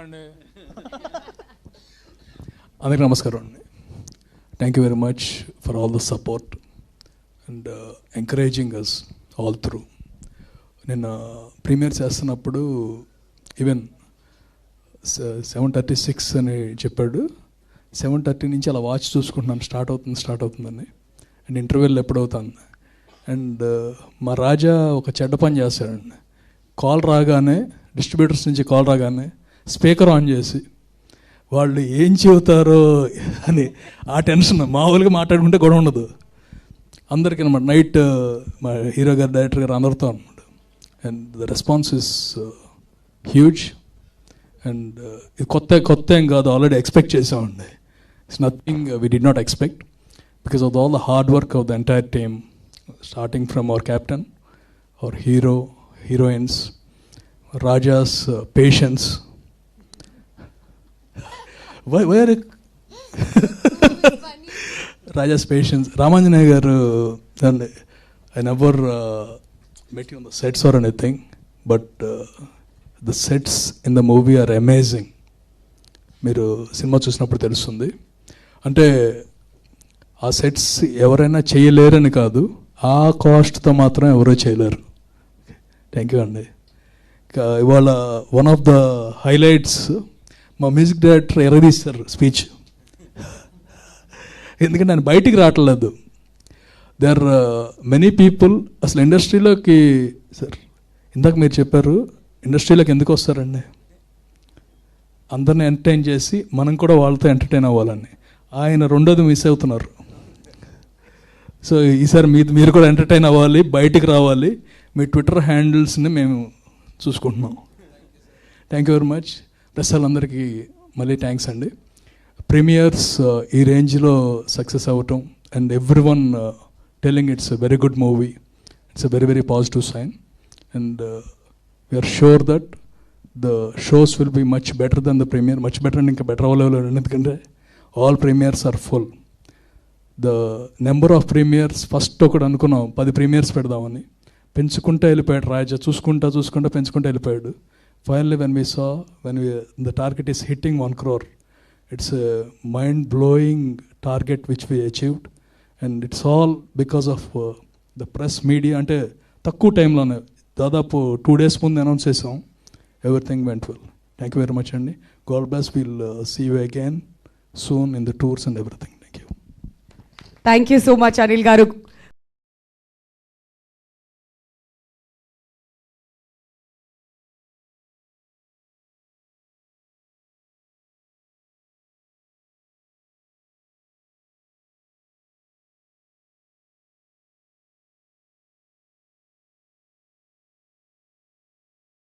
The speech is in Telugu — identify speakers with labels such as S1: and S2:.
S1: అండి. అందరికీ నమస్కారం అండి. Thank you very much for all the support and encouraging us all through. నిన్న ప్రీమియర్ చేస్తున్నప్పుడు ఈవెన్ 7:36 అని చెప్పాడు. 7:30 నుంచి అలా వాచ్ చూసుకుంటున్నాను, స్టార్ట్ అవుతుందని. అండ్ ఇంటర్వ్యూలు ఎప్పుడవుతాను. అండ్ మా రాజా ఒక చెడ్డ పని చేస్తాడండి. కాల్ రాగానే, డిస్ట్రిబ్యూటర్స్ నుంచి కాల్ రాగానే స్పీకర్ ఆన్ చేసి వాళ్ళు ఏం చెబుతారో అని ఆ టెన్షన్. మామూలుగా మాట్లాడుకుంటే గొడవ ఉండదు అందరికీ అనమాట. నైట్ మా హీరో గారు, డైరెక్టర్ గారు అందరితో అనమాట. And the response is huge. And ఇది కొత్త ఏం కాదు, ఆల్రెడీ ఎక్స్పెక్ట్ చేసామండి. It's nothing we did not expect because of all the hard work of the entire team, starting from our captain, our hero, heroines, Raja's patience. Why are Raja's patience? Ramanjanaya garu, I never met you on the sets or anything, but the sets in the movie are amazing. మీరు సినిమా చూసినప్పుడు తెలుస్తుంది. అంటే ఆ సెట్స్ ఎవరైనా చేయలేరని కాదు, ఆ కాస్ట్తో మాత్రం ఎవరో చేయలేరు. థ్యాంక్ యూ అండి. ఇవాళ వన్ ఆఫ్ ద హైలైట్స్ మా మ్యూజిక్ డైరెక్టర్ ఎరదీస్తారు స్పీచ్. ఎందుకంటే నేను బయటికి రావట్లేదు. దే ఆర్ మెనీ పీపుల్ అసలు ఇండస్ట్రీలోకి, సార్ ఇందాక మీరు చెప్పారు ఇండస్ట్రీలోకి ఎందుకు వస్తారండి, అందరిని ఎంటర్టైన్ చేసి మనం కూడా వాళ్ళతో ఎంటర్టైన్ అవ్వాలని. ఆయన రెండోది మిస్ అవుతున్నారు. సో ఈసారి మీరు కూడా ఎంటర్టైన్ అవ్వాలి, బయటికి రావాలి. మీ ట్విట్టర్ హ్యాండిల్స్ని మేము చూసుకుంటున్నాం. Thank you very much. Plus వాళ్ళందరికీ మళ్ళీ థ్యాంక్స్ అండి. ప్రీమియర్స్ ఈ రేంజ్లో సక్సెస్ అవ్వటం and every one telling it's a very good movie, it's a very very positive sign. And we are sure that the shows will be much better than the premiere. Much better and ఇంకా బెటర్ అవ్వలేవు, ఎందుకంటే all premieres are full. The number of premieres first ఒకటి అనుకున్నాం 10 ప్రీమియర్స్ పెడదామని, పెంచుకుంటూ వెళ్ళిపోయాడు రాజా. చూసుకుంటా పెంచుకుంటూ వెళ్ళిపోయాడు. Finally when the target is hitting 1 crore, it's a mind-blowing target which we achieved, and it's all because of the press media. అంటే తక్కువ టైంలోనే, దాదాపు 2 days ముందు అనౌన్స్ చేసాం. Everything went well. Thank you very much అండి. God bless. Will see you again soon in the tours and everything. Thank you.
S2: Thank you so much, Anil garu.